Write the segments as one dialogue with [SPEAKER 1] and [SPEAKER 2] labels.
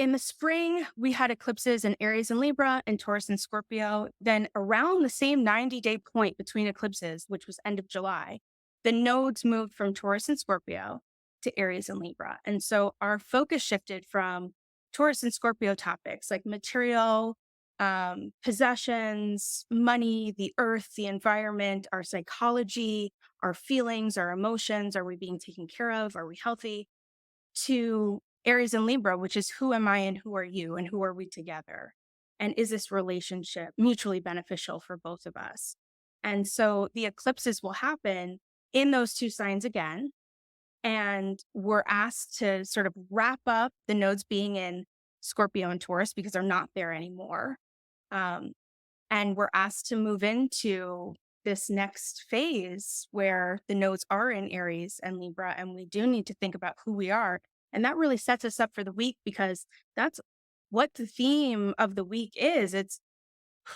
[SPEAKER 1] in the spring, we had eclipses in Aries and Libra and Taurus and Scorpio. Then around the same 90-day point between eclipses, which was end of July, the nodes moved from Taurus and Scorpio to Aries and Libra. And so our focus shifted from Taurus and Scorpio topics like material, possessions, money, the earth, the environment, our psychology, our feelings, our emotions. Are we being taken care of? Are we healthy? To Aries and Libra, which is who am I and who are you and who are we together? And is this relationship mutually beneficial for both of us? And so the eclipses will happen in those two signs again. And we're asked to sort of wrap up the nodes being in Scorpio and Taurus because they're not there anymore. Um, and we're asked to move into this next phase where the nodes are in Aries and Libra, and we do need to think about who we are. And that really sets us up for the week because that's what the theme of the week is. It's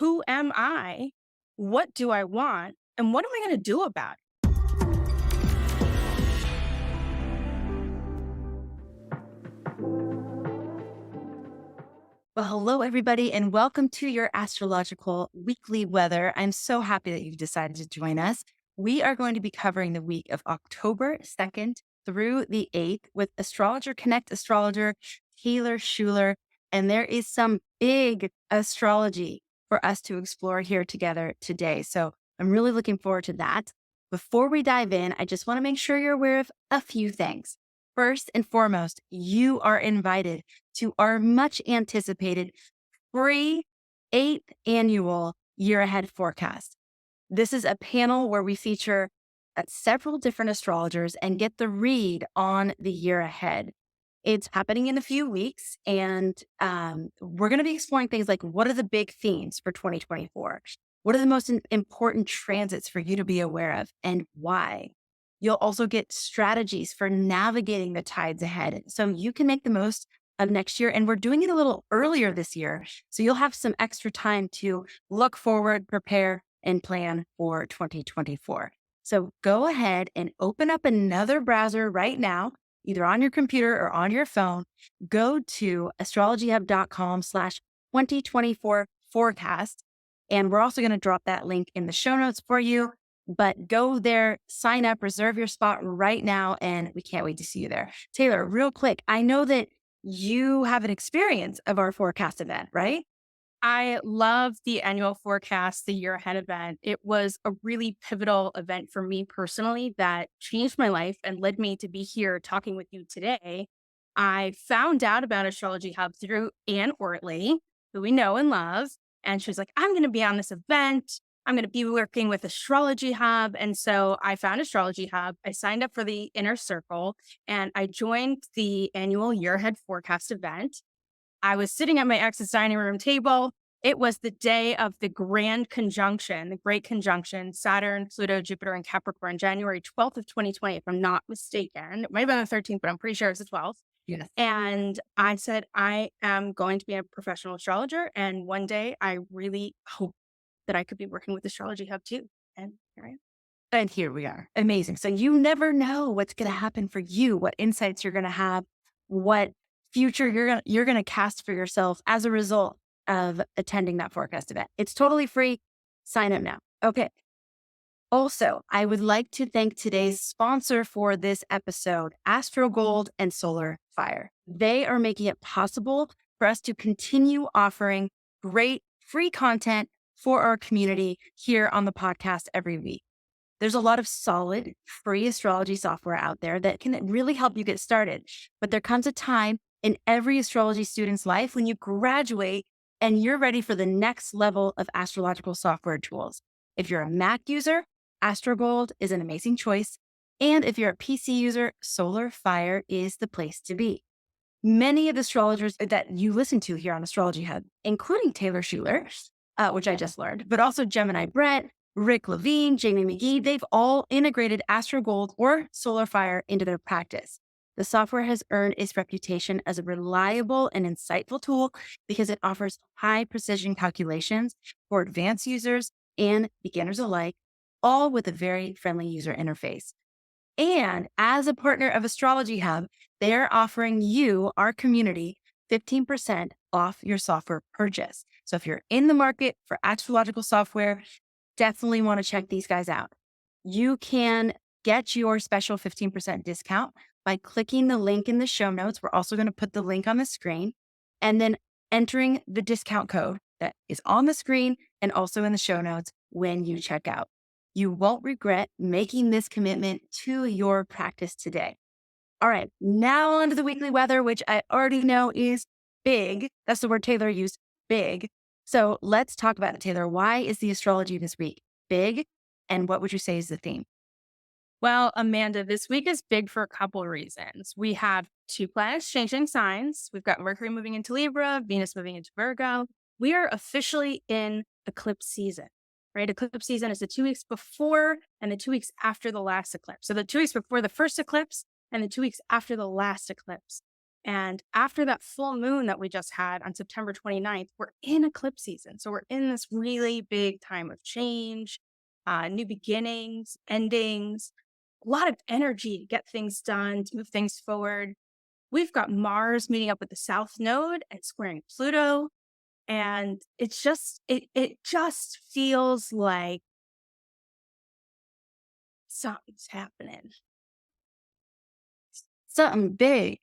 [SPEAKER 1] who am I? What do I want? And what am I going to do about it?
[SPEAKER 2] Well, hello, everybody, and welcome to your astrological weekly weather. I'm so happy that you've decided to join us. We are going to be covering the week of October 2nd through the 8th with Astrologer Connect astrologer Taylor Schuler. And there is some big astrology for us to explore here together today. So I'm really looking forward to that. Before we dive in, I just want to make sure you're aware of a few things. First and foremost, you are invited to our much anticipated free 8th annual year ahead forecast. This is a panel where we feature several different astrologers and get the read on the year ahead. It's happening in a few weeks, and we're going to be exploring things like what are the big themes for 2024? What are the most important transits for you to be aware of and why? You'll also get strategies for navigating the tides ahead so you can make the most of next year. And we're doing it a little earlier this year. So you'll have some extra time to look forward, prepare, and plan for 2024. So go ahead and open up another browser right now, either on your computer or on your phone. Go to astrologyhub.com/2024 forecast. And we're also going to drop that link in the show notes for you. But go there, sign up, reserve your spot right now, and we can't wait to see you there. Taylor, real quick, I know that you have an experience of our forecast event, right?
[SPEAKER 1] I love the annual forecast, the year ahead event. It was a really pivotal event for me personally that changed my life and led me to be here talking with you today. I found out about Astrology Hub through Anne Ortley, who we know and love. And she was like, I'm going to be on this event. I'm going to be working with Astrology Hub. And so I found Astrology Hub. I signed up for the inner circle and I joined the annual year ahead forecast event. I was sitting at my ex's dining room table. It was the day of the grand conjunction, the great conjunction, Saturn, Pluto, Jupiter, and Capricorn, January 12th of 2020, if I'm not mistaken. It might have been the 13th, but I'm pretty sure it's the 12th.
[SPEAKER 2] Yes.
[SPEAKER 1] And I said, I am going to be a professional astrologer. And one day I really hope that I could be working with Astrology Hub too. And here I am.
[SPEAKER 2] And here we are. Amazing. So you never know what's going to happen for you, what insights you're going to have, what future you're going to cast for yourself as a result of attending that forecast event. It's totally free. Sign up now. Okay. Also, I would like to thank today's sponsor for this episode, Astro Gold and Solar Fire. They are making it possible for us to continue offering great free content for our community here on the podcast every week. There's a lot of solid free astrology software out there that can really help you get started. But there comes a time in every astrology student's life when you graduate and you're ready for the next level of astrological software tools. If you're a Mac user, AstroGold is an amazing choice. And if you're a PC user, Solar Fire is the place to be. Many of the astrologers that you listen to here on Astrology Hub, including Taylor Schuler, which I just learned, but also Gemini Brett, Rick Levine, Jamie McGee, they've all integrated AstroGold or Solar Fire into their practice. The software has earned its reputation as a reliable and insightful tool because it offers high precision calculations for advanced users and beginners alike, all with a very friendly user interface. And as a partner of Astrology Hub, they're offering you, our community, 15% off your software purchase. So if you're in the market for astrological software, definitely want to check these guys out. You can get your special 15% discount by clicking the link in the show notes. We're also going to put the link on the screen and then entering the discount code that is on the screen and also in the show notes when you check out. You won't regret making this commitment to your practice today. All right, now on to the weekly weather, which I already know is big. That's the word Taylor used, big. So let's talk about it, Taylor. Why is the astrology this week big? And what would you say is the theme?
[SPEAKER 1] Well, Amanda, this week is big for a couple of reasons. We have two planets changing signs. We've got Mercury moving into Libra, Venus moving into Virgo. We are officially in eclipse season, right? Eclipse season is the 2 weeks before and the 2 weeks after the last eclipse. So the 2 weeks before the first eclipse and the 2 weeks after the last eclipse. And after that full moon that we just had on September 29th, we're in eclipse season. So we're in this really big time of change, new beginnings, endings, a lot of energy to get things done, to move things forward. We've got Mars meeting up with the South Node and squaring Pluto. And it just feels like something's happening.
[SPEAKER 2] Something big.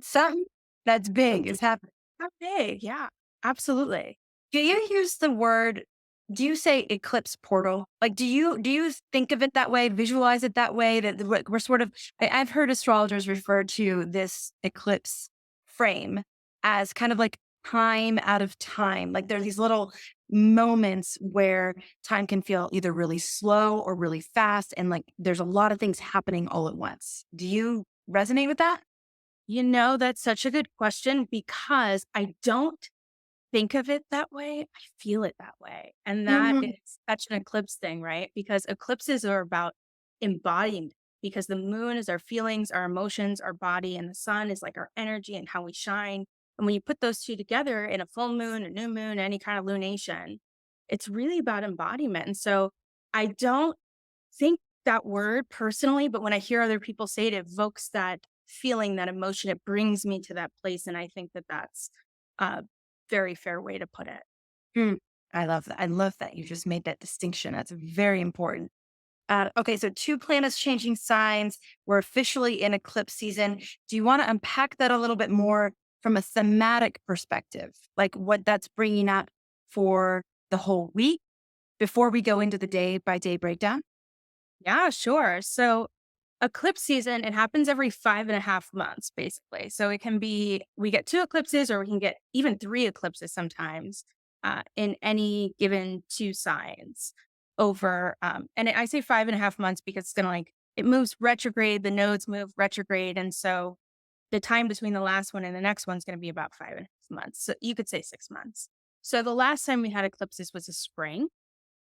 [SPEAKER 2] Something that's big is happening.
[SPEAKER 1] How big? Yeah, absolutely.
[SPEAKER 2] Do you use the word, do you say eclipse portal? Like, do you think of it that way, visualize it that way? That we're sort of, I've heard astrologers refer to this eclipse frame as kind of like time out of time. Like there are these little moments where time can feel either really slow or really fast. And like there's a lot of things happening all at once. Do you resonate with that?
[SPEAKER 1] That's such a good question because I don't think of it that way. I feel it that way. And that
[SPEAKER 2] Mhm.
[SPEAKER 1] is such an eclipse thing, right? Because eclipses are about embodying, because the moon is our feelings, our emotions, our body, and the sun is like our energy and how we shine. And when you put those two together in a full moon, a new moon, any kind of lunation, it's really about embodiment. And so I don't think that word personally, but when I hear other people say it, it evokes that feeling, that emotion. It brings me to that place. And I think that that's a very fair way to put it.
[SPEAKER 2] Mm. I love that. I love that you just made that distinction. That's very important. Okay, so two planets changing signs. We're officially in eclipse season. Do you want to unpack that a little bit more from a thematic perspective, like what that's bringing up for the whole week before we go into the day by day breakdown?
[SPEAKER 1] Yeah, sure. So eclipse season, it happens every 5.5 months, basically. So it can be, we get two eclipses or we can get even three eclipses sometimes in any given two signs over. I say 5.5 months because it's going to like, it moves retrograde, the nodes move retrograde. And so the time between the last one and the next one's going to be about 5.5 months. So you could say 6 months. So the last time we had eclipses was a spring.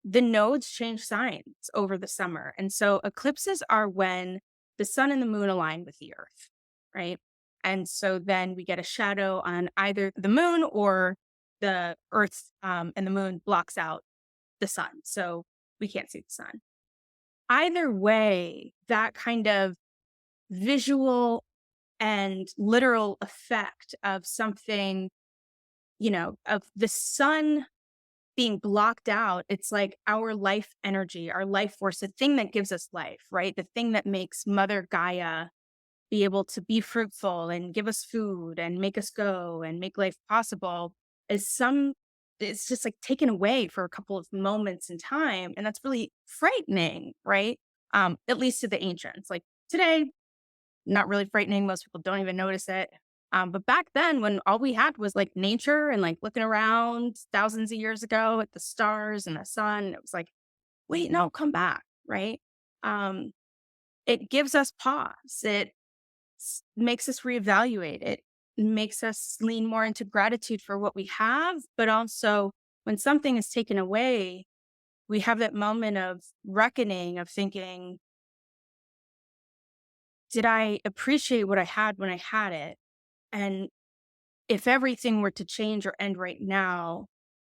[SPEAKER 1] The nodes change signs over the summer. And so eclipses are when the sun and the moon align with the earth, right? And so then we get a shadow on either the moon or the earth, and the moon blocks out the sun. So we can't see the sun. Either way, that kind of visual and literal effect of something, of the sun being blocked out, it's like our life energy, our life force, the thing that gives us life, right? The thing that makes Mother Gaia be able to be fruitful and give us food and make us go and make life possible is it's just like taken away for a couple of moments in time. And that's really frightening, right? At least to the ancients. Like today, not really frightening. Most people don't even notice it. But back then, when all we had was like nature and like looking around thousands of years ago at the stars and the sun, it was like, wait, no, come back, right? Um, it gives us pause. It makes us reevaluate. It makes us lean more into gratitude for what we have, but also when something is taken away, we have that moment of reckoning, of thinking, did I appreciate what I had when I had it? And if everything were to change or end right now,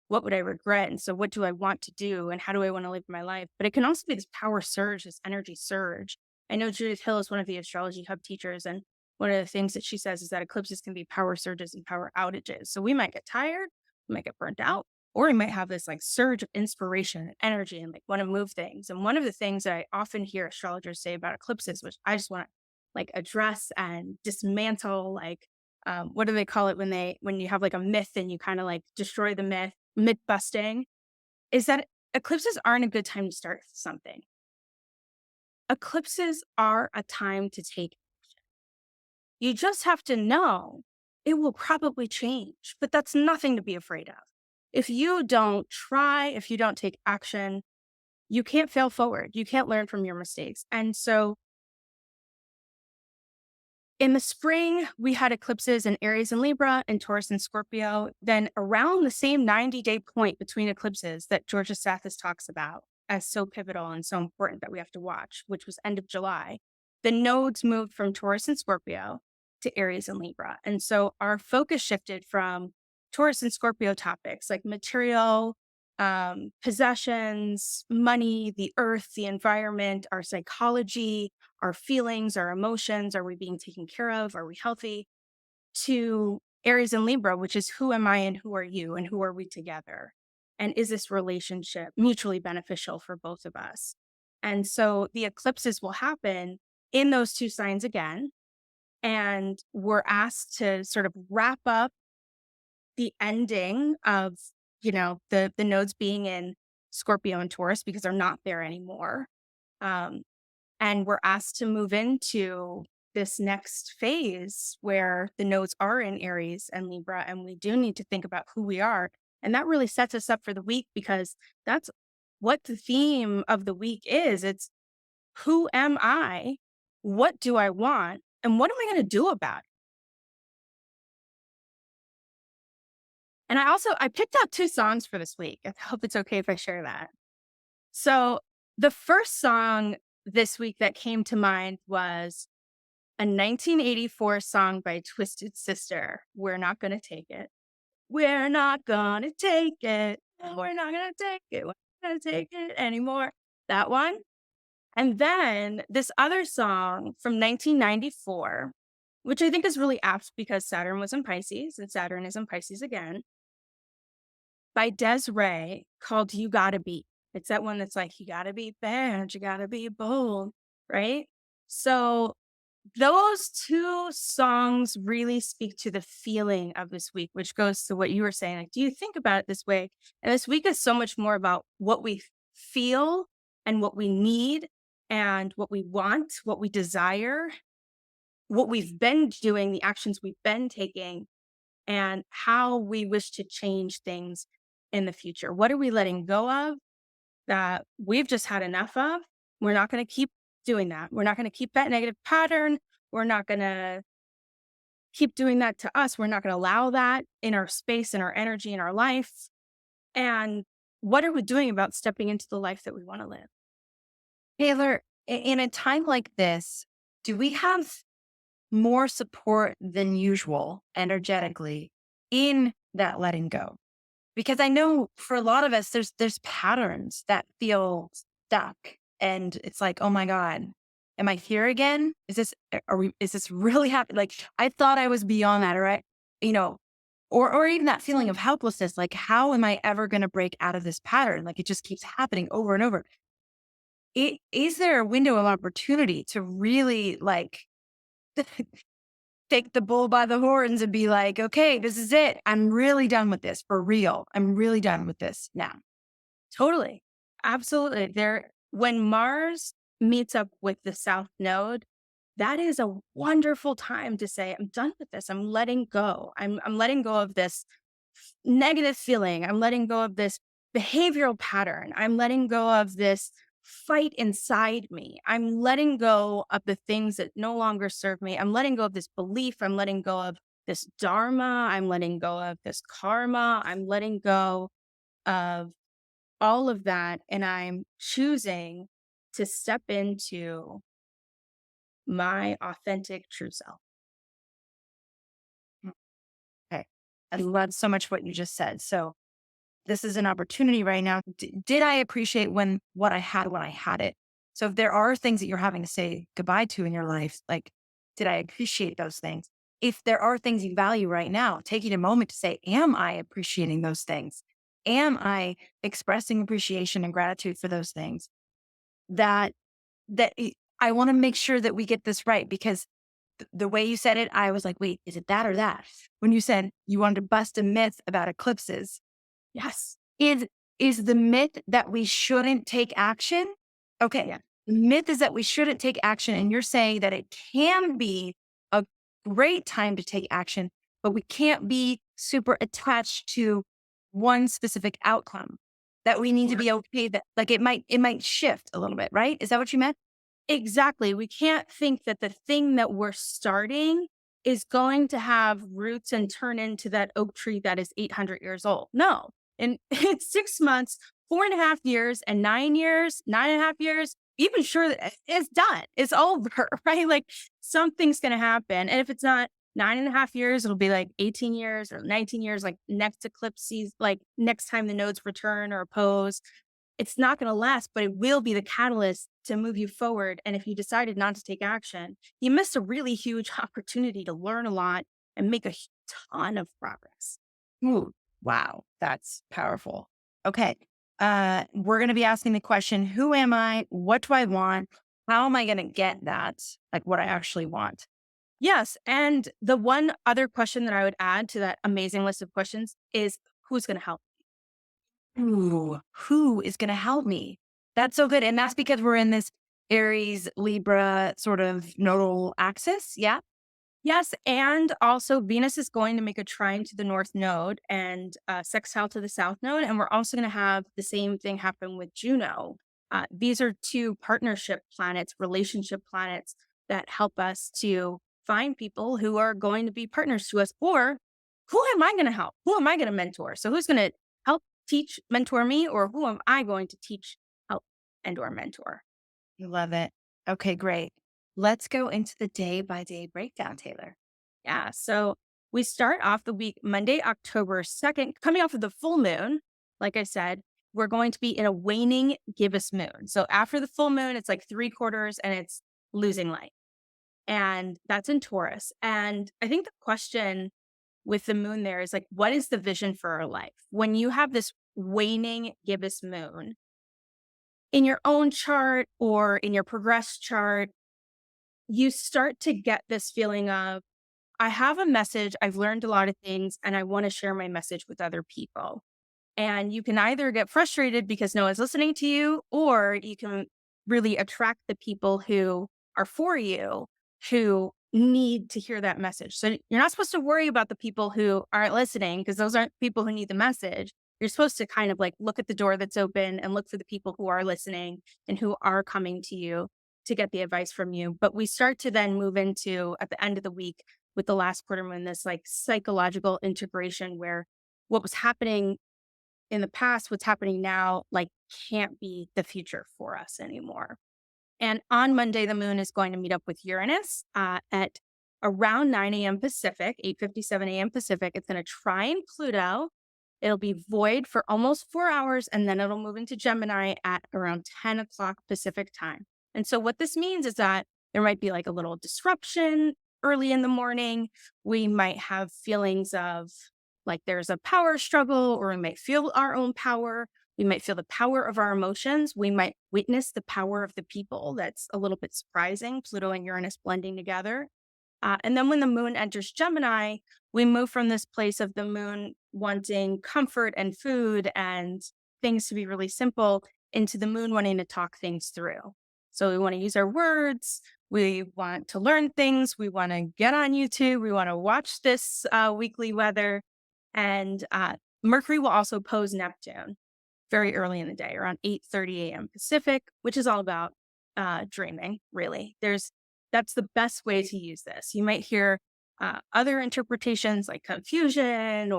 [SPEAKER 1] what would I regret? And so what do I want to do? And how do I want to live my life? But it can also be this power surge, this energy surge. I know Judith Hill is one of the Astrology Hub teachers, and one of the things that she says is that eclipses can be power surges and power outages. So we might get tired, we might get burnt out, or we might have this like surge of inspiration and energy and like want to move things. And one of the things that I often hear astrologers say about eclipses, which I just want to like address and dismantle, like what do they call it when you have like a myth and you kind of like destroy the myth busting, is that eclipses aren't a good time to start something. Eclipses are a time to take. You just have to know it will probably change, but that's nothing to be afraid of. If you don't try, if you don't take action, you can't fail forward. You can't learn from your mistakes. And so in the spring, we had eclipses in Aries and Libra and Taurus and Scorpio. Then around the same 90-day point between eclipses that Georgia Sathis talks about as so pivotal and so important that we have to watch, which was end of July, the nodes moved from Taurus and Scorpio to Aries and Libra. And so our focus shifted from Taurus and Scorpio topics like material, possessions, money, the earth, the environment, our psychology, our feelings, our emotions. Are we being taken care of? Are we healthy? To Aries and Libra, which is who am I and who are you and who are we together? And is this relationship mutually beneficial for both of us? And so the eclipses will happen in those two signs again. And we're asked to sort of wrap up the ending of, the nodes being in Scorpio and Taurus because they're not there anymore. Um, and we're asked to move into this next phase where the nodes are in Aries and Libra, and we do need to think about who we are. And that really sets us up for the week because that's what the theme of the week is. It's who am I? What do I want? And what am I going to do about it? And I picked out two songs for this week. I hope it's okay if I share that. So the first song this week that came to mind was a 1984 song by Twisted Sister, We're Not Gonna Take It. We're not gonna take it. We're not gonna take it. We're not gonna take it anymore. That one. And then this other song from 1994, which I think is really apt because Saturn was in Pisces and Saturn is in Pisces again, by Des'ree called You Gotta Be. It's that one that's like, you gotta be bad, you gotta be bold, right? So those two songs really speak to the feeling of this week, which goes to what you were saying. Like, do you think about it this way? And this week is so much more about what we feel and what we need and what we want, what we desire, what we've been doing, the actions we've been taking, and how we wish to change things in the future. What are we letting go of that we've just had enough of? We're not going to keep doing that. We're not going to keep that negative pattern. We're not going to keep doing that to us. We're not going to allow that in our space, in our energy, in our life. And what are we doing about stepping into the life that we want to live?
[SPEAKER 2] Taylor, in a time like this, do we have more support than usual energetically in that letting go? Because I know for a lot of us, there's patterns that feel stuck, and it's like, oh my God, am I here again? Is this really happening? Like I thought I was beyond that, or or even that feeling of helplessness. Like, how am I ever going to break out of this pattern? Like it just keeps happening over and over. Is there a window of opportunity to really like take the bull by the horns and be like, okay, this is it. I'm really done with this for real. I'm really done with this now.
[SPEAKER 1] Totally. Absolutely. When Mars meets up with the South Node, that is a wonderful time to say, I'm done with this. I'm letting go. I'm letting go of this negative feeling. I'm letting go of this behavioral pattern. I'm letting go of this fight inside me. I'm letting go of the things that no longer serve me. I'm letting go of this belief. I'm letting go of this dharma. I'm letting go of this karma. I'm letting go of all of that. And I'm choosing to step into my authentic true self.
[SPEAKER 2] Okay. I love so much what you just said. So this is an opportunity right now. Did I appreciate what I had when I had it? So if there are things that you're having to say goodbye to in your life, like Did I appreciate those things? If there are things you value right now, taking a moment to say, am I appreciating those things? Am I expressing appreciation and gratitude for those things? That I want to make sure that we get this right because the way you said it, I was like, wait, is it that or that? When you said you wanted to bust a myth about eclipses,
[SPEAKER 1] Yes.
[SPEAKER 2] is the myth that we shouldn't take action? Okay.
[SPEAKER 1] Yeah.
[SPEAKER 2] The myth is that we shouldn't take action, and you're saying that it can be a great time to take action, but we can't be super attached to one specific outcome. That we need to be okay that like it might shift a little bit, right? Is that what you meant?
[SPEAKER 1] Exactly. We can't think that the thing that we're starting is going to have roots and turn into that oak tree that is 800 years old. No. And it's 6 months, 4.5 years, and 9 years, 9.5 years, even sure that it's done. It's over, right? Like something's going to happen. And if it's not 9.5 years, it'll be like 18 years or 19 years, like next eclipse season, like next time the nodes return or oppose. It's not going to last, but it will be the catalyst to move you forward. And if you decided not to take action, you missed a really huge opportunity to learn a lot and make a ton of progress.
[SPEAKER 2] Ooh, wow, that's powerful. Okay. We're going to be asking the question, who am I? What do I want? How am I going to get that? Like what I actually want?
[SPEAKER 1] Yes. And the one other question that I would add to that amazing list of questions is who's going to help?
[SPEAKER 2] Ooh, who is going to help me? That's so good. And that's because we're in this Aries Libra sort of nodal axis. Yeah.
[SPEAKER 1] Yes, and also Venus is going to make a trine to the North Node and sextile to the South Node, and we're also going to have the same thing happen with Juno. These are two partnership planets, relationship planets that help us to find people who are going to be partners to us, or who am I going to help? Who am I going to mentor? So who's going to help teach, mentor me, or who am I going to teach, help, and or mentor?
[SPEAKER 2] I love it. Okay, great. Let's go into the day by day breakdown, Taylor.
[SPEAKER 1] Yeah. So we start off the week Monday, October 2nd, coming off of the full moon. Like I said, we're going to be in a waning gibbous moon. So after the full moon, it's like 3/4 and it's losing light. And that's in Taurus. And I think the question with the moon there is like, what is the vision for our life? When you have this waning gibbous moon in your own chart or in your progress chart, you start to get this feeling of, I have a message. I've learned a lot of things and I want to share my message with other people. And you can either get frustrated because no one's listening to you, or you can really attract the people who are for you, who need to hear that message. So you're not supposed to worry about the people who aren't listening because those aren't people who need the message. You're supposed to kind of like look at the door that's open and look for the people who are listening and who are coming to you to get the advice from you. But we start to then move into at the end of the week with the last quarter moon, this like psychological integration where what was happening in the past, what's happening now, like can't be the future for us anymore. And on Monday, the moon is going to meet up with Uranus at around 9 a.m. Pacific, 8:57 a.m. Pacific. It's going to trine Pluto. It'll be void for almost 4 hours, and then it'll move into Gemini at around 10 o'clock Pacific time. And so, what this means is that there might be like a little disruption early in the morning. We might have feelings of like there's a power struggle, or we might feel our own power. We might feel the power of our emotions. We might witness the power of the people. That's a little bit surprising, Pluto and Uranus blending together. And then when the moon enters Gemini, we move from this place of the moon wanting comfort and food and things to be really simple into the moon wanting to talk things through. So we want to use our words. We want to learn things. We want to get on YouTube. We want to watch this weekly weather. And Mercury will also pose Neptune very early in the day, around 8:30 a.m. Pacific, which is all about dreaming, really. That's the best way to use this. You might hear other interpretations like confusion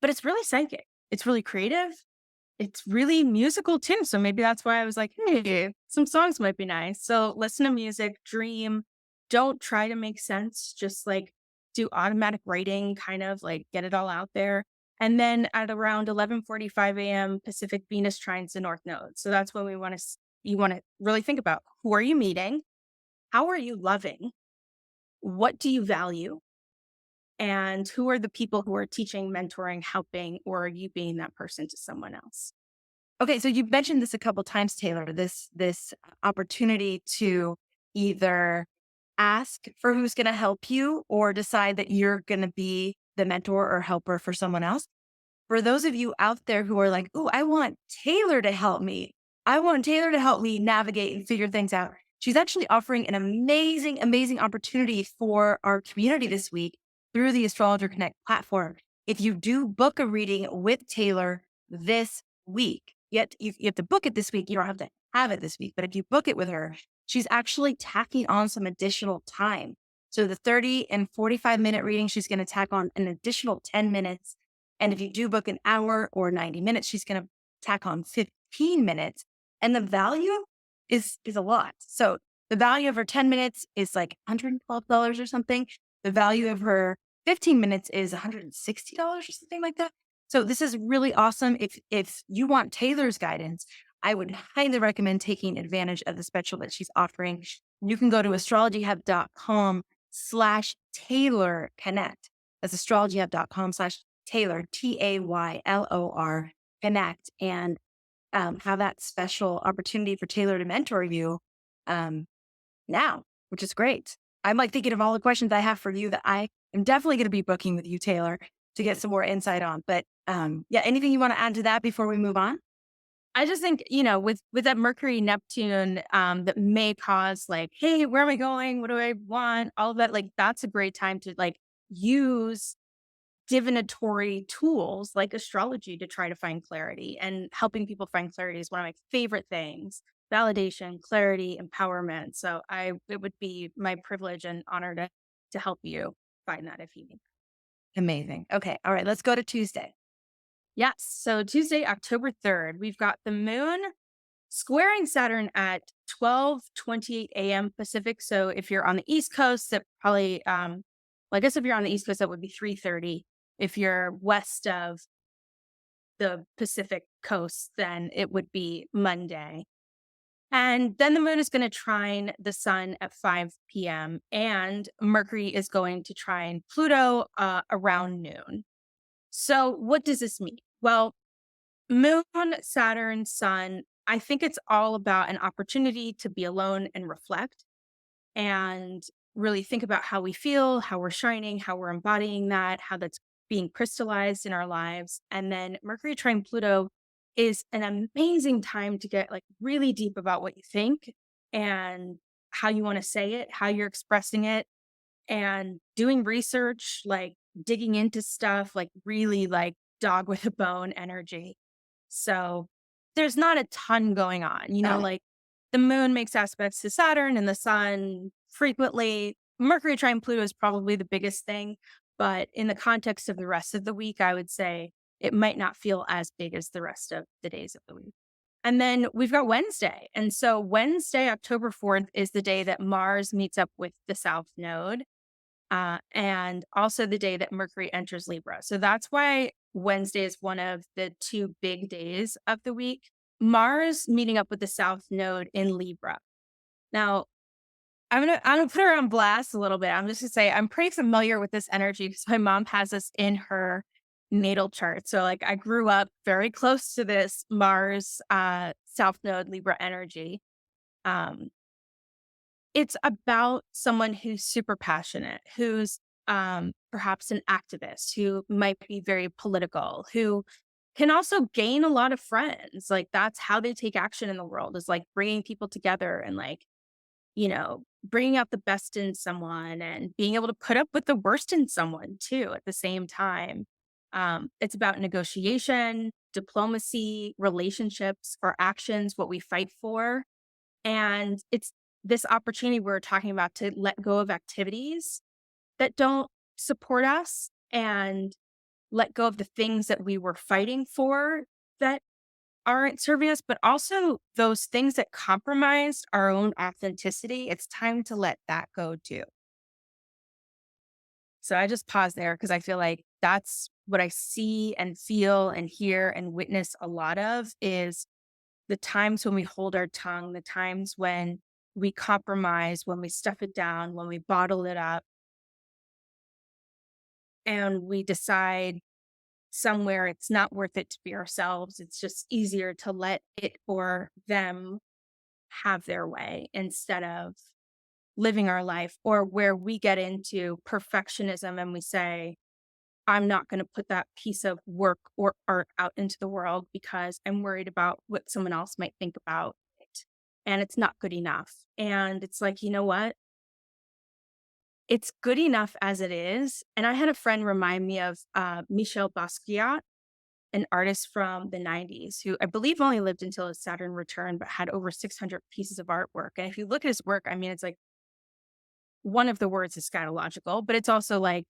[SPEAKER 1] but it's really psychic. It's really creative. It's really musical too. So maybe that's why I was like, hey, some songs might be nice. So listen to music, dream. Don't try to make sense. Just like do automatic writing, kind of like get it all out there. And then at around 11:45 a.m. Pacific, Venus trines the North Node. So that's when you want to really think about who are you meeting? How are you loving? What do you value? And who are the people who are teaching, mentoring, helping, or are you being that person to someone else?
[SPEAKER 2] Okay, so you mentioned this a couple times, Taylor. This opportunity to either ask for who's going to help you or decide that you're going to be the mentor or helper for someone else. For those of you out there who are like, "Ooh, I want Taylor to help me. I want Taylor to help me navigate and figure things out." She's actually offering an amazing, amazing opportunity for our community this week through the Astrologer Connect platform. If you do book a reading with Taylor this week, yet you have to book it this week. You don't have to have it this week, but if you book it with her, she's actually tacking on some additional time. So the 30 and 45-minute reading, she's going to tack on an additional 10 minutes. And if you do book an hour or 90 minutes, she's going to tack on 15 minutes. And the value is a lot. So the value of her 10 minutes is like $112 or something. The value of her 15 minutes is $160 or something like that. So this is really awesome. If you want Taylor's guidance, I would highly recommend taking advantage of the special that she's offering. You can go to astrologyhub.com/Taylor Connect. That's astrologyhub.com/Taylor, Taylor Connect, and have that special opportunity for Taylor to mentor you um, now, which is great. I'm like thinking of all the questions I have for you that I am definitely going to be booking with you, Taylor, to get some more insight on. But yeah, anything you want to add to that before we move on?
[SPEAKER 1] I just think, with that Mercury Neptune, that may cause like, hey, where am I going? What do I want? All of that. Like, that's a great time to like use divinatory tools like astrology to try to find clarity. And helping people find clarity is one of my favorite things. Validation, clarity, empowerment. So it would be my privilege and honor to help you find that if you need.
[SPEAKER 2] Amazing. Okay. All right. Let's go to Tuesday.
[SPEAKER 1] Yes. So Tuesday, October 3rd, we've got the moon squaring Saturn at 12:28 a.m. Pacific. So if you're on the East Coast, that probably well, I guess if you're on the East Coast, that would be 3:30. If you're west of the Pacific coast, then it would be Monday. And then the moon is going to trine the sun at 5 p.m. and Mercury is going to trine Pluto around noon. So what does this mean? Well, Moon, Saturn, Sun, I think it's all about an opportunity to be alone and reflect and really think about how we feel, how we're shining, how we're embodying that, how that's being crystallized in our lives. And then Mercury trine Pluto is an amazing time to get like really deep about what you think and how you want to say it, how you're expressing it, and doing research, like digging into stuff, like really like dog with a bone energy. So there's not a ton going on,
[SPEAKER 2] Got it.
[SPEAKER 1] like the moon makes aspects to Saturn and the sun frequently. Mercury trine Pluto is probably the biggest thing. But in the context of the rest of the week, I would say it might not feel as big as the rest of the days of the week. And then we've got Wednesday. And so Wednesday, October 4th, is the day that Mars meets up with the South Node and also the day that Mercury enters Libra. So that's why Wednesday is one of the two big days of the week. Mars meeting up with the South Node in Libra. Now, I'm gonna put her on blast a little bit. I'm just gonna say I'm pretty familiar with this energy because my mom has this in her natal chart. So like I grew up very close to this Mars South Node Libra energy. Um, it's about someone who's super passionate, who's perhaps an activist, who might be very political, who can also gain a lot of friends. Like that's how they take action in the world is like bringing people together and like, bringing out the best in someone and being able to put up with the worst in someone too at the same time. It's about negotiation, diplomacy, relationships, our actions, what we fight for, and it's this opportunity we're talking about to let go of activities that don't support us and let go of the things that we were fighting for that aren't serving us, but also those things that compromised our own authenticity. It's time to let that go too. So I just pause there because I feel like that's what I see and feel and hear and witness a lot of is the times when we hold our tongue, the times when we compromise, when we stuff it down, when we bottle it up, and we decide somewhere it's not worth it to be ourselves. It's just easier to let it or them have their way instead of living our life, or where we get into perfectionism and we say, I'm not going to put that piece of work or art out into the world because I'm worried about what someone else might think about it. And it's not good enough. And it's like, you know what? It's good enough as it is. And I had a friend remind me of Michel Basquiat, an artist from the 90s who I believe only lived until his Saturn return, but had over 600 pieces of artwork. And if you look at his work, I mean, it's like one of the words is scatological, but it's also like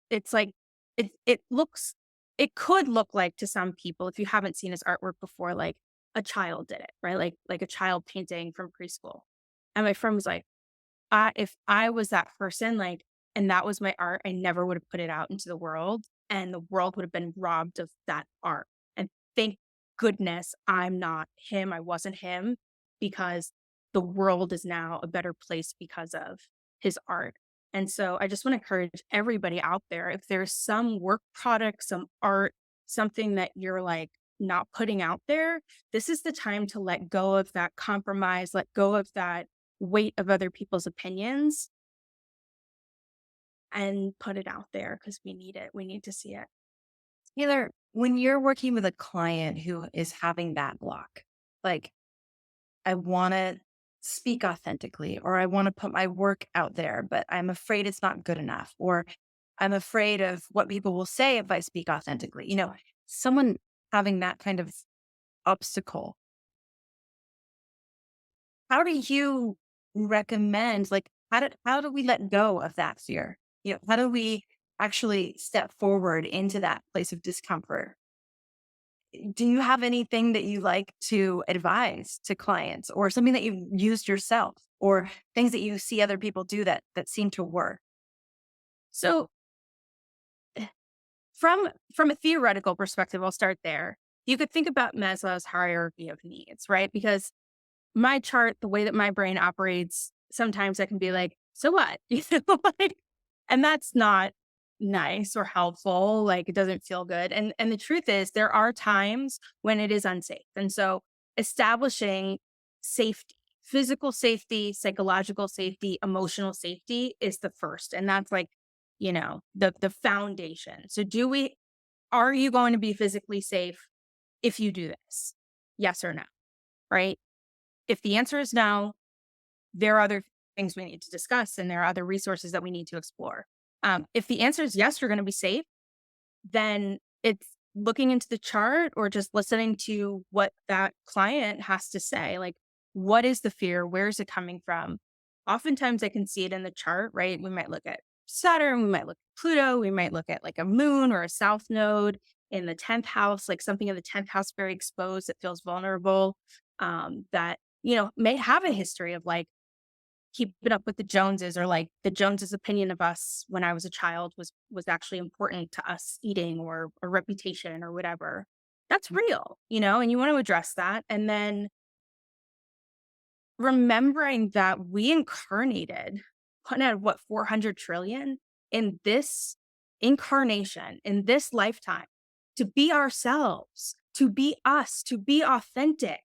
[SPEAKER 1] it's like it looks it could look like to some people, if you haven't seen his artwork before, like a child did it, right? Like a child painting from preschool. And my friend was like, if I was that person, like, and that was my art, I never would have put it out into the world, and the world would have been robbed of that art. And thank goodness I'm not him. I wasn't him, because the world is now a better place because of his art. And so I just want to encourage everybody out there, if there's some work product, some art, something that you're like not putting out there, this is the time to let go of that compromise, let go of that weight of other people's opinions and put it out there because we need it. We need to see it.
[SPEAKER 2] Taylor, when you're working with a client who is having that block, like, I want to speak authentically, or I want to put my work out there, but I'm afraid it's not good enough, or I'm afraid of what people will say if I speak authentically. Someone having that kind of obstacle, how do you recommend, like, how do we let go of that fear? How do we actually step forward into that place of discomfort? Do you have anything that you like to advise to clients, or something that you've used yourself, or things that you see other people do that seem to work?
[SPEAKER 1] So from a theoretical perspective, I'll start there. You could think about Maslow's hierarchy of needs, right? Because my chart, the way that my brain operates, sometimes I can be like, so what? Like, and that's not nice or helpful. Like, it doesn't feel good. And the truth is there are times when it is unsafe. And so establishing safety, physical safety, psychological safety, emotional safety is the first. And that's like, the foundation. So are you going to be physically safe if you do this? Yes or no? Right? If the answer is no, there are other things we need to discuss, and there are other resources that we need to explore. If the answer is yes, you're going to be safe, then it's looking into the chart or just listening to what that client has to say. Like, what is the fear? Where is it coming from? Oftentimes I can see it in the chart, right? We might look at Saturn, we might look at Pluto, we might look at like a moon or a south node in the 10th house, like something in the 10th house very exposed that feels vulnerable, that, may have a history of like keeping up with the Joneses, or like the Joneses' opinion of us when I was a child was actually important to us eating, or a reputation or whatever. That's real, and you want to address that. And then remembering that we incarnated, putting out what, 400 trillion in this incarnation, in this lifetime, to be ourselves, to be us, to be authentic,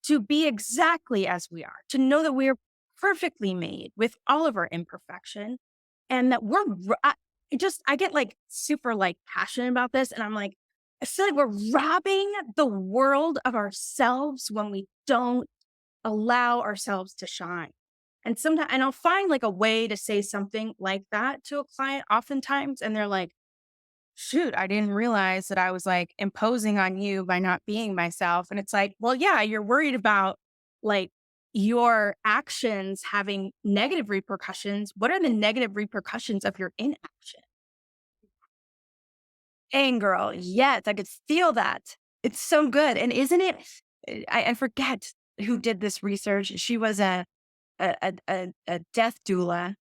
[SPEAKER 1] to be exactly as we are, to know that we're perfectly made with all of our imperfection, and that I get like super like passionate about this. And I'm like, I feel like we're robbing the world of ourselves when we don't allow ourselves to shine. And sometimes, and I'll find like a way to say something like that to a client oftentimes, and they're like, shoot, I didn't realize that I was like imposing on you by not being myself. And it's like, well, yeah, you're worried about like your actions having negative repercussions. What are the negative repercussions of your inaction?
[SPEAKER 2] Dang, girl. Yes, I could feel that. It's so good. And isn't it? I forget who did this research. She was a death doula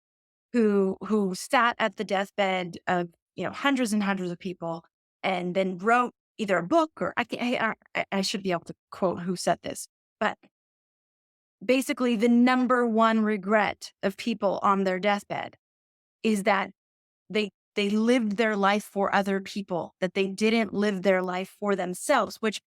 [SPEAKER 2] who sat at the deathbed of hundreds and hundreds of people, and then wrote either a book, or I should be able to quote who said this, but basically the number one regret of people on their deathbed is that they they lived their life for other people, that they didn't live their life for themselves, which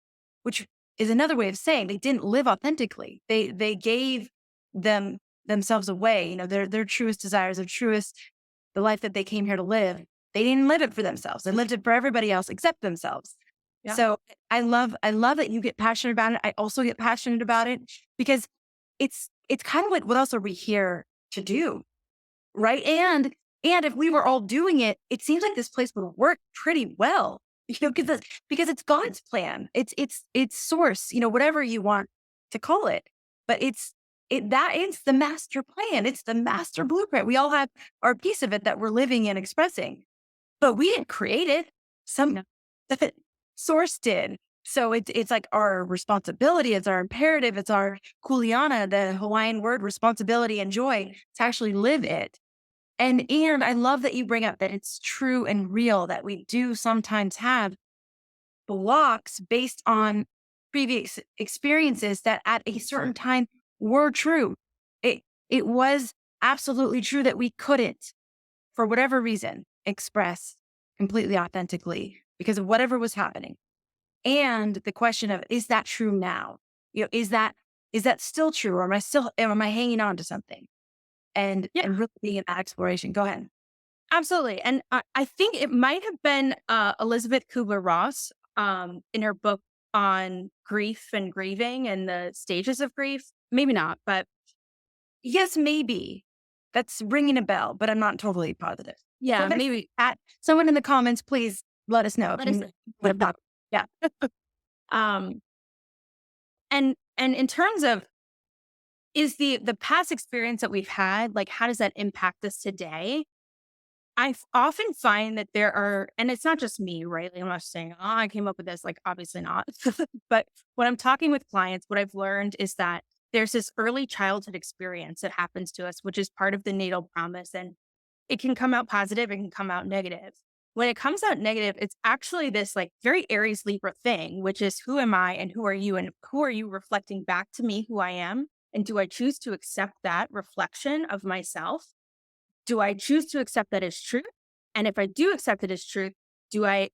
[SPEAKER 2] is another way of saying they didn't live authentically. They gave themselves away, their truest desires, the life that they came here to live. They didn't live it for themselves. They lived it for everybody else except themselves.
[SPEAKER 1] Yeah.
[SPEAKER 2] So I love that you get passionate about it. I also get passionate about it because it's kind of what else are we here to do? Right. And if we were all doing it, it seems like this place would work pretty well, because it's God's plan. It's source, whatever you want to call it. But it's the master plan. It's the master blueprint. We all have our piece of it that we're living and expressing, but we didn't create it. Some
[SPEAKER 1] No.
[SPEAKER 2] the source did. So it's like our responsibility, it's our imperative, it's our kuleana, the Hawaiian word responsibility and joy, to actually live it. And I love that you bring up that it's true and real that we do sometimes have blocks based on previous experiences that at a certain time were true. It was absolutely true that we couldn't, for whatever reason, express completely authentically because of whatever was happening. And the question of, is that true now? Is that still true? Or am I hanging on to something? And
[SPEAKER 1] Yeah,
[SPEAKER 2] and really being in that exploration. Go ahead.
[SPEAKER 1] absolutely. And I think it might have been Elizabeth Kubler-Ross in her book on grief and grieving and the stages of grief. Maybe not, but
[SPEAKER 2] Yes, maybe. That's ringing a bell, but I'm not totally positive.
[SPEAKER 1] yeah,
[SPEAKER 2] Someone,
[SPEAKER 1] maybe.
[SPEAKER 2] someone in the comments, please let us know if
[SPEAKER 1] Let us
[SPEAKER 2] you
[SPEAKER 1] know.
[SPEAKER 2] what about. Yeah.
[SPEAKER 1] Um, and in terms of, is the past experience that we've had, like, how does that impact us today? Often find that there are, and it's not just me, right? Like, I'm not saying, oh, I came up with this, like, obviously not. But when I'm talking with clients, what I've learned is that there's this early childhood experience that happens to us, which is part of the natal promise. And it can come out positive, it can come out negative. When it comes out negative, it's actually this like very Aries Libra thing, which is, who am I and who are you? And who are you reflecting back to me who I am? And do I choose to accept that reflection of myself? Do I choose to accept that as truth? And if I do accept it as truth, do I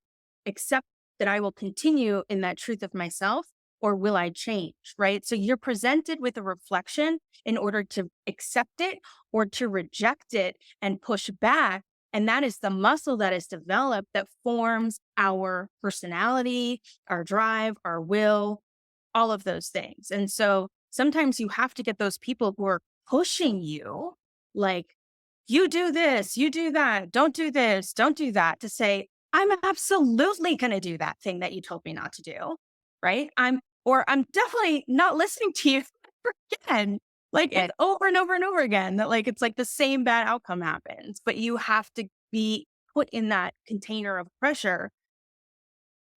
[SPEAKER 1] accept that I will continue in that truth of myself, or will I change? Right. So you're presented with a reflection in order to accept it or to reject it and push back. And that is the muscle that is developed that forms our personality, our drive, our will, all of those things. And so sometimes you have to get those people who are pushing you, like, you do this, you do that, don't do this, don't do that, to say, I'm absolutely going to do that thing that you told me not to do. Right. I'm definitely not listening to you ever again. Like,
[SPEAKER 2] Right.
[SPEAKER 1] it's over and over and over again that, like, it's like the same bad outcome happens, but you have to be put in that container of pressure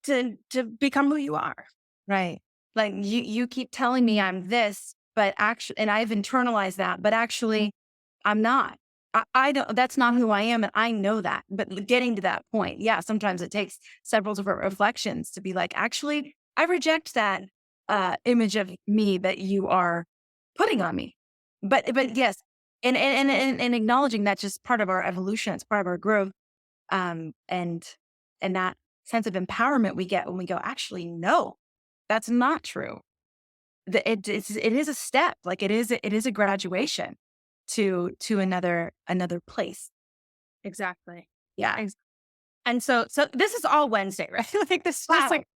[SPEAKER 1] to become who you are.
[SPEAKER 2] Right. Like you keep telling me I'm this, but actually, and I've internalized that, but actually I'm not. I don't, that's not who I am. And I know that, but getting to that point, yeah, sometimes it takes several different reflections to be like, actually, I reject that image of me that you are putting on me. But yes, and acknowledging that's just part of our evolution. It's part of our growth. Um, and, and that sense of empowerment we get when we go, actually, no, that's not true. It is a step, like it is a graduation to another place.
[SPEAKER 1] Exactly.
[SPEAKER 2] Yeah.
[SPEAKER 1] And so this is all Wednesday, right? Like, this is just
[SPEAKER 2] Wow.
[SPEAKER 1] like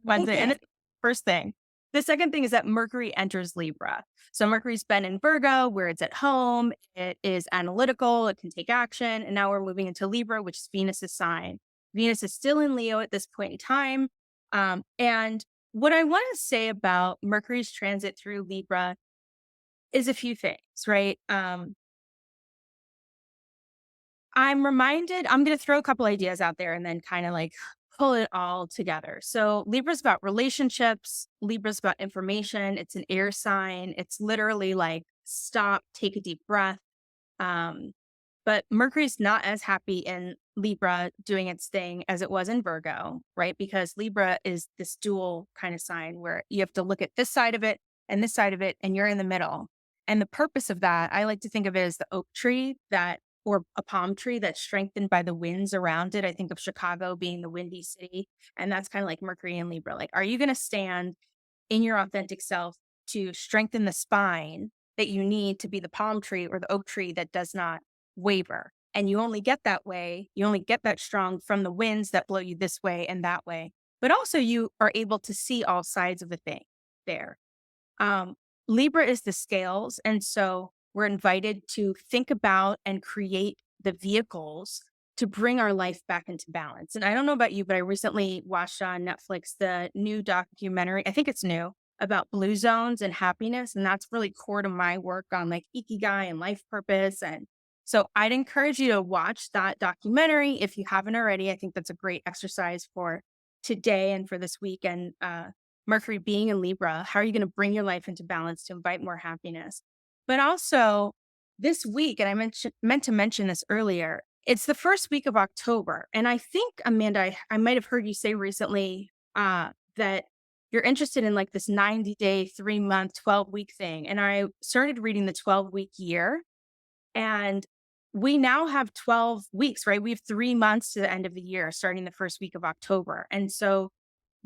[SPEAKER 1] Wednesday. And
[SPEAKER 2] Okay.
[SPEAKER 1] it's first thing. The second thing is that Mercury enters Libra. So Mercury's been in Virgo, where it's at home, it is analytical, it can take action. And now we're moving into Libra, which is Venus's sign. Venus is still in Leo at this point in time. And what I want to say about Mercury's transit through Libra is a few things, right? I'm going to throw a couple ideas out there and then kind of like pull it all together. So Libra's about relationships. Libra's about information. It's an air sign. It's literally like, stop, take a deep breath. Um, but Mercury's not as happy in Libra doing its thing as it was in Virgo, right? Because Libra is this dual kind of sign where you have to look at this side of it and this side of it, and you're in the middle. And the purpose of that, I like to think of it as the oak tree that or a palm tree that's strengthened by the winds around it. I think of Chicago being the windy city, and that's kind of like Mercury and Libra. Like, are you going to stand in your authentic self to strengthen the spine that you need to be the palm tree or the oak tree that does not waver? And you only get that way, you only get that strong from the winds that blow you this way and that way. But also, you are able to see all sides of the thing there. Um, Libra is the scales. And so we're invited to think about and create the vehicles to bring our life back into balance. And I don't know about you, but I recently watched on Netflix the new documentary, I think it's new, about blue zones and happiness. And that's really core to my work on like ikigai and life purpose. And so I'd encourage you to watch that documentary if you haven't already. I think that's a great exercise for today and for this week. And Mercury being in Libra, how are you going to bring your life into balance to invite more happiness? But also this week, and meant to mention this earlier, it's the first week of October. And I think, Amanda, I might have heard you say recently that you're interested in like this 90-day, 3-month, 12-week thing. And I started reading the 12-week year. And we now have 12 weeks, right? We have 3 months to the end of the year, starting the first week of October. And so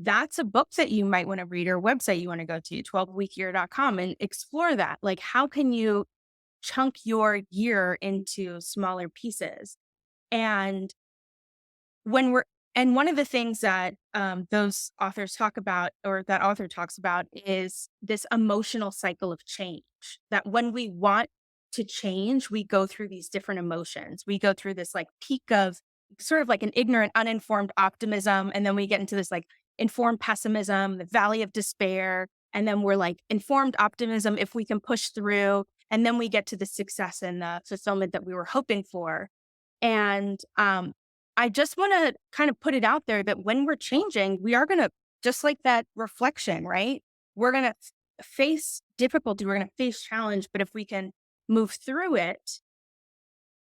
[SPEAKER 1] that's a book that you might want to read or website you want to go to, 12weekyear.com, and explore that. Like, how can you chunk your year into smaller pieces? And when we're and one of the things that those authors talk about, or that author talks about, is this emotional cycle of change. That when we want to change, we go through these different emotions. We go through this like peak of sort of like an ignorant, uninformed optimism. And then we get into this like informed pessimism, the valley of despair. And then we're like informed optimism if we can push through. And then we get to the success and the fulfillment that we were hoping for. And I just want to kind of put it out there that when we're changing, we are going to, just like that reflection, right? We're going to face difficulty, we're going to face challenge, but if we can move through it,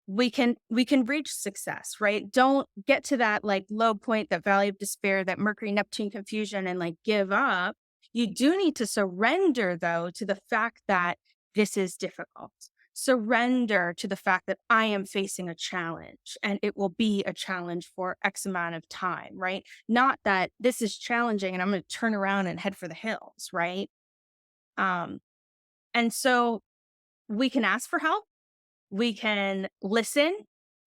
[SPEAKER 1] we can reach success, right? Don't get to that like low point, that valley of despair, that Mercury Neptune confusion and like give up. You do need to surrender though to the fact that this is difficult. Surrender to the fact that I am facing a challenge and it will be a challenge for X amount of time, right? Not that this is challenging and I'm going to turn around and head for the hills, right? Um, and so we can ask for help. We can listen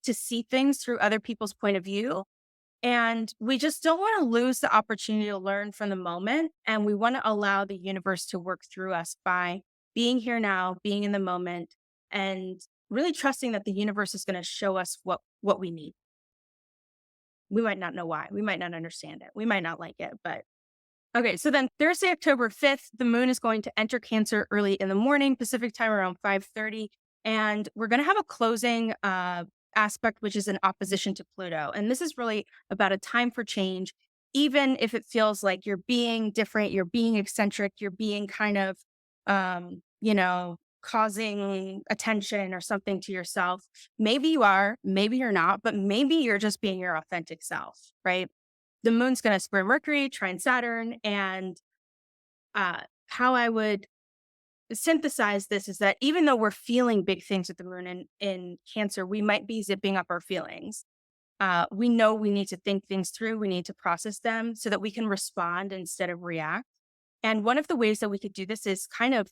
[SPEAKER 1] to see things through other people's point of view. And we just don't want to lose the opportunity to learn from the moment. And we want to allow the universe to work through us by being here now, being in the moment, and really trusting that the universe is going to show us what we need. We might not know why. We might not understand it. We might not like it, but okay, so then Thursday, October 5th, the moon is going to enter Cancer early in the morning, Pacific time around 5:30. And we're going to have a closing aspect, which is an opposition to Pluto. And this is really about a time for change, even if it feels like you're being different, you're being eccentric, you're being kind of, causing attention or something to yourself. Maybe you are, maybe you're not, but maybe you're just being your authentic self, right? The moon's going to square Mercury, trine Saturn. And how I would synthesize this is that even though we're feeling big things with the moon in Cancer, we might be zipping up our feelings. We know we need to think things through. We need to process them so that we can respond instead of react. And one of the ways that we could do this is kind of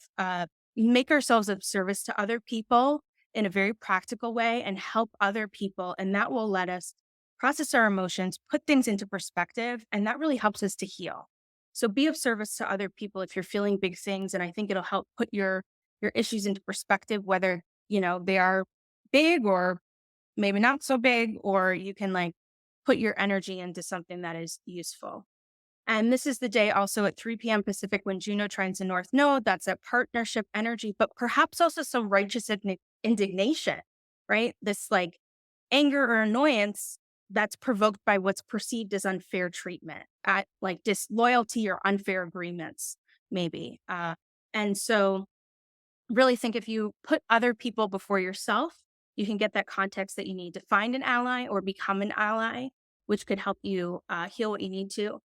[SPEAKER 1] make ourselves of service to other people in a very practical way and help other people. And that will let us process our emotions, put things into perspective, and that really helps us to heal. So be of service to other people if you're feeling big things. And I think it'll help put your issues into perspective, whether, they are big or maybe not so big, or you can like put your energy into something that is useful. And this is the day also at 3 p.m. Pacific when Juno trines the North Node. That's a partnership energy, but perhaps also some righteous indignation, right? This like anger or annoyance that's provoked by what's perceived as unfair treatment, at like disloyalty or unfair agreements, maybe. And so really think if you put other people before yourself, you can get that context that you need to find an ally or become an ally, which could help you heal what you need to.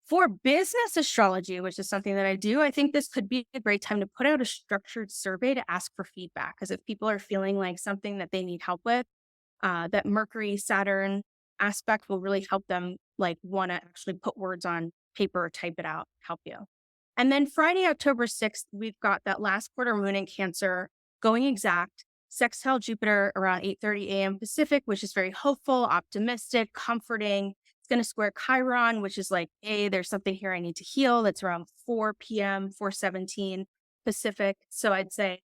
[SPEAKER 1] For business astrology, which is something that I do, I think this could be a great time to put out a structured survey to ask for feedback. Because if people are feeling like something that they need help with, That Mercury Saturn aspect will really help them like want to actually put words on paper or type it out, help you. And then Friday, October 6th, we've got that last quarter moon in Cancer going exact, sextile Jupiter around 8:30 a.m. Pacific, which is very hopeful, optimistic, comforting. It's going to square Chiron, which is like, hey, there's something here I need to heal. That's around 4 p.m., 4:17 Pacific. So I'd say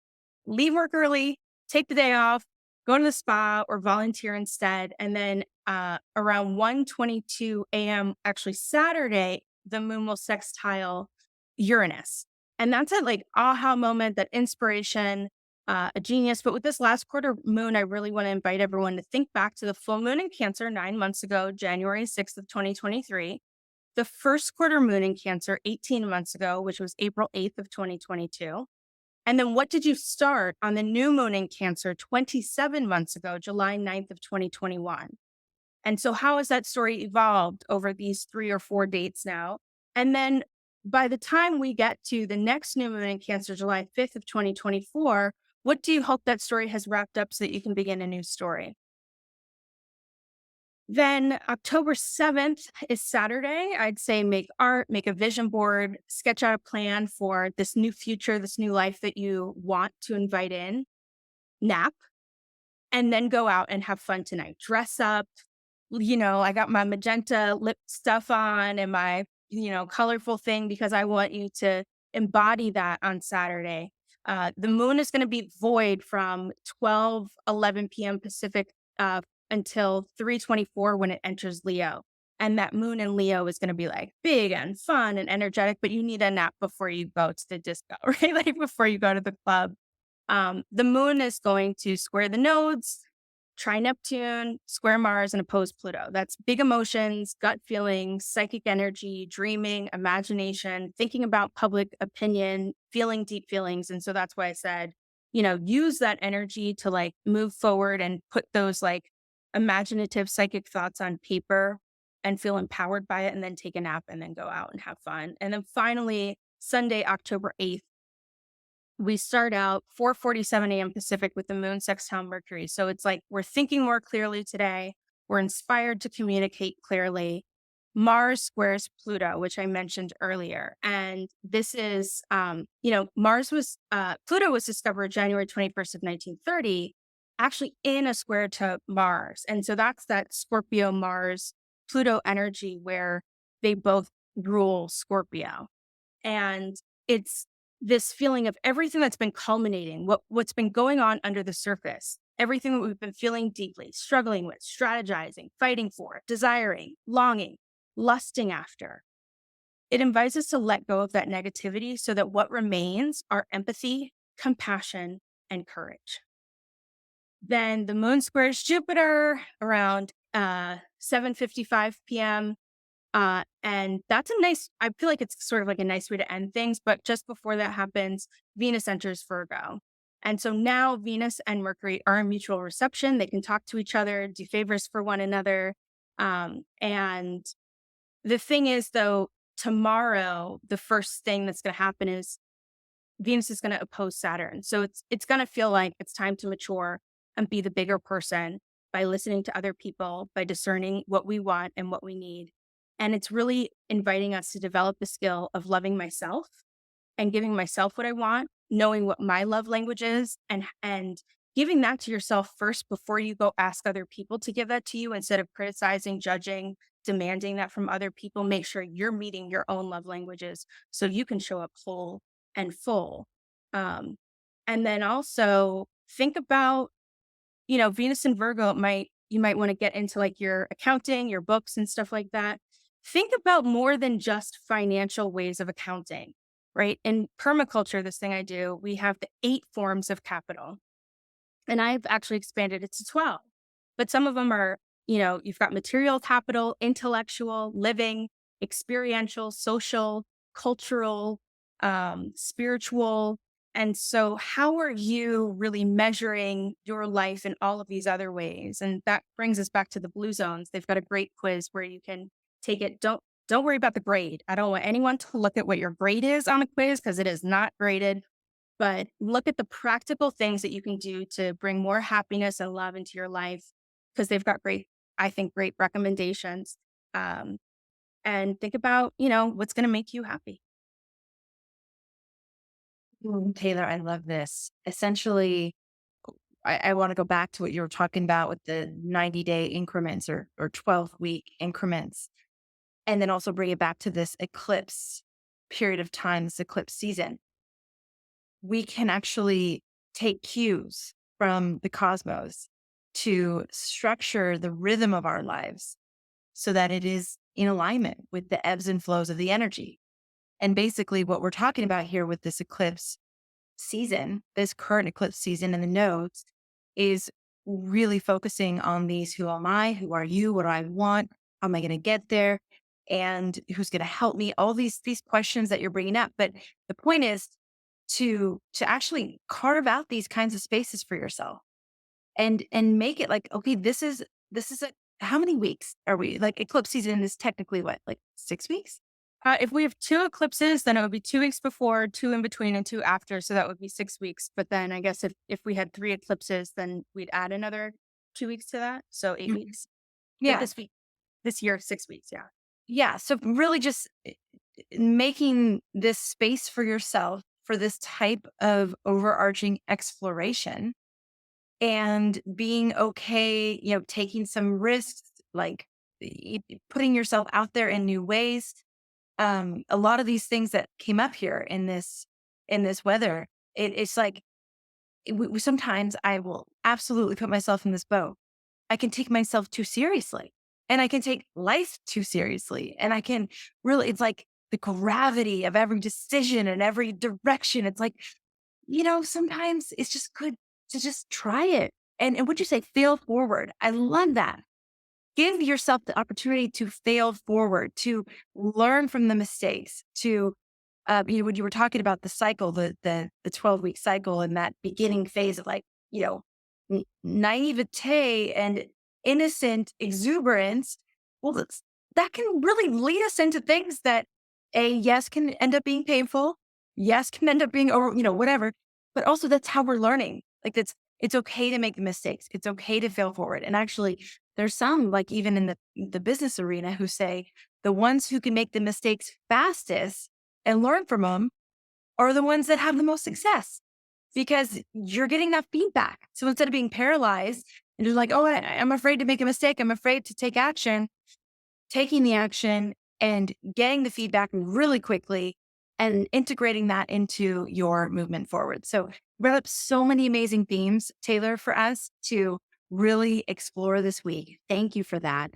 [SPEAKER 1] leave work early, take the day off, go to the spa or volunteer instead. And then around 1:22 a.m., actually Saturday, the moon will sextile Uranus. And that's a like aha moment, that inspiration, a genius. But with this last quarter moon, I really want to invite everyone to think back to the full moon in Cancer 9 months ago, January 6th of 2023. The first quarter moon in Cancer 18 months ago, which was April 8th of 2022. And then what did you start on the new moon in Cancer 27 months ago, July 9th of 2021? And so how has that story evolved over these 3 or 4 dates now? And then by the time we get to the next new moon in Cancer, July 5th of 2024, what do you hope that story has wrapped up so that you can begin a new story? Then October 7th is Saturday. I'd say make art, make a vision board, sketch out a plan for this new future, this new life that you want to invite in, nap, and then go out and have fun tonight. Dress up. I got my magenta lip stuff on and my, colorful thing because I want you to embody that on Saturday. The moon is going to be void from 12:11 p.m. Pacific until 3:24 when it enters Leo. And that moon in Leo is going to be like big and fun and energetic, but you need a nap before you go to the disco, right? Like before you go to the club. The moon is going to square the nodes, try Neptune, square Mars, and oppose Pluto. That's big emotions, gut feelings, psychic energy, dreaming, imagination, thinking about public opinion, feeling deep feelings. And so that's why I said, use that energy to like move forward and put those like imaginative psychic thoughts on paper and feel empowered by it, and then take a nap and then go out and have fun. And then finally, Sunday, October 8th, we start out 4:47 a.m. Pacific with the moon sextile Mercury. So it's like we're thinking more clearly today. We're inspired to communicate clearly. Mars squares Pluto, which I mentioned earlier. And this is, Pluto was discovered January 21st of 1930, actually in a square to Mars. And so that's that Scorpio Mars Pluto energy where they both rule Scorpio. And it's this feeling of everything that's been culminating, what's been going on under the surface, everything that we've been feeling deeply, struggling with, strategizing, fighting for, desiring, longing, lusting after. It invites us to let go of that negativity so that what remains are empathy, compassion, and courage. Then the moon squares Jupiter around 7:55 p.m. And that's I feel like it's sort of like a nice way to end things. But just before that happens, Venus enters Virgo. And so now Venus and Mercury are in mutual reception. They can talk to each other, do favors for one another. And the thing is, though, tomorrow, the first thing that's going to happen is Venus is going to oppose Saturn. So it's going to feel like it's time to mature and be the bigger person by listening to other people, by discerning what we want and what we need. And it's really inviting us to develop the skill of loving myself and giving myself what I want, knowing what my love language is, and giving that to yourself first before you go ask other people to give that to you, instead of criticizing, judging, demanding that from other people. Make sure you're meeting your own love languages so you can show up whole and full. Um, and then also think about, Venus and Virgo, you might want to get into like your accounting, your books and stuff like that. Think about more than just financial ways of accounting, right? In permaculture, this thing I do, we have the 8 forms of capital. And I've actually expanded it to 12. But some of them are, you've got material capital, intellectual, living, experiential, social, cultural, spiritual. And so, how are you really measuring your life in all of these other ways? And that brings us back to the Blue Zones. They've got a great quiz where you can take it. Don't worry about the grade. I don't want anyone to look at what your grade is on a quiz because it is not graded. But look at the practical things that you can do to bring more happiness and love into your life. because they've got great, I think, great recommendations. Um, and think about, what's going to make you happy.
[SPEAKER 2] Taylor, I love this. Essentially, I want to go back to what you were talking about with the 90-day increments or 12-week increments, and then also bring it back to this eclipse period of time, this eclipse season. We can actually take cues from the cosmos to structure the rhythm of our lives so that it is in alignment with the ebbs and flows of the energy. And basically, what we're talking about here with this eclipse season, this current eclipse season and the nodes, is really focusing on these: who am I? Who are you? What do I want? How am I going to get there? And who's going to help me? All these questions that you're bringing up. But the point is to actually carve out these kinds of spaces for yourself and make it like, okay, this is a, how many weeks are we, like, eclipse season is technically what, like 6 weeks?
[SPEAKER 1] If we have two eclipses, then it would be 2 weeks before, two in between, and two after. So that would be 6 weeks. But then I guess if we had three eclipses, then we'd add another 2 weeks to that. So 8 weeks. Like
[SPEAKER 2] Yeah.
[SPEAKER 1] this year, 6 weeks. Yeah.
[SPEAKER 2] Yeah. So really just making this space for yourself for this type of overarching exploration and being okay, taking some risks, like putting yourself out there in new ways. A lot of these things that came up here in this weather, it's like sometimes I will absolutely put myself in this boat. I can take myself too seriously, and I can take life too seriously. And I can really, it's like the gravity of every decision and every direction. It's like, sometimes it's just good to just try it. And would you say fail forward? I love that. Give yourself the opportunity to fail forward, to learn from the mistakes, to when you were talking about the cycle, the 12-week cycle and that beginning phase of, like, naivete and innocent exuberance. Well, that can really lead us into things that, yes, can end up being painful. Yes, can end up being, or, whatever. But also that's how we're learning. Like, it's okay to make mistakes. It's okay to fail forward. And actually, there's some, like, even in the business arena, who say the ones who can make the mistakes fastest and learn from them are the ones that have the most success, because you're getting that feedback. So instead of being paralyzed and just like, oh, I'm afraid to make a mistake, I'm afraid to take action, taking the action and getting the feedback really quickly and integrating that into your movement forward. So brought up so many amazing themes, Taylor, for us to really explore this week. Thank you for that.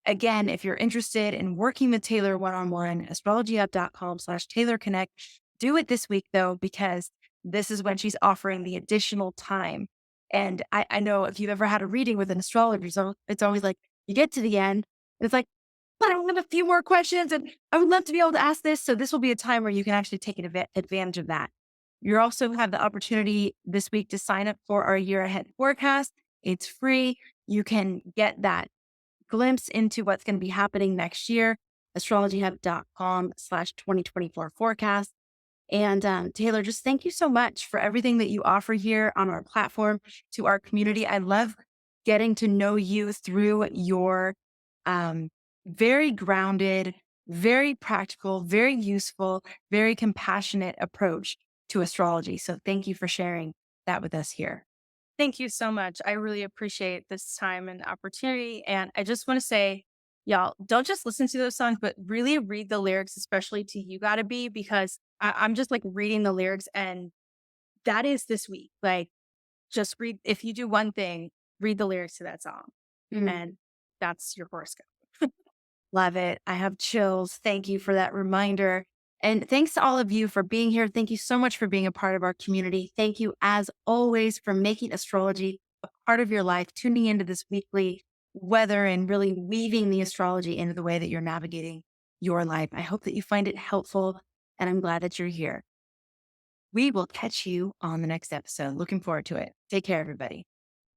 [SPEAKER 2] Again, if you're interested in working with Taylor one-on-one, astrologyup.com/Taylor Connect. Do it this week, though, because this is when she's offering the additional time. And I know if you've ever had a reading with an astrologer, so it's always like you get to the end, and it's like, but I have a few more questions and I would love to be able to ask this. So this will be a time where you can actually take advantage of that. You also have the opportunity this week to sign up for our year ahead forecast. It's free. You can get that glimpse into what's going to be happening next year, astrologyhub.com/2024 forecast. And Taylor, just thank you so much for everything that you offer here on our platform to our community. I love getting to know you through your very grounded, very practical, very useful, very compassionate approach to astrology. So thank you for sharing that with us here.
[SPEAKER 1] Thank you so much. I really appreciate this time and opportunity. And I just want to say, y'all, don't just listen to those songs, but really read the lyrics, especially to You Gotta Be, because I'm just like reading the lyrics, and that is this week. Like, just read, if you do one thing, read the lyrics to that song,
[SPEAKER 2] Mm.
[SPEAKER 1] and that's your horoscope.
[SPEAKER 2] Love it. I have chills. Thank you for that reminder. And thanks to all of you for being here. Thank you so much for being a part of our community. Thank you, as always, for making astrology a part of your life, tuning into this weekly weather and really weaving the astrology into the way that you're navigating your life. I hope that you find it helpful, and I'm glad that you're here. We will catch you on the next episode. Looking forward to it. Take care, everybody.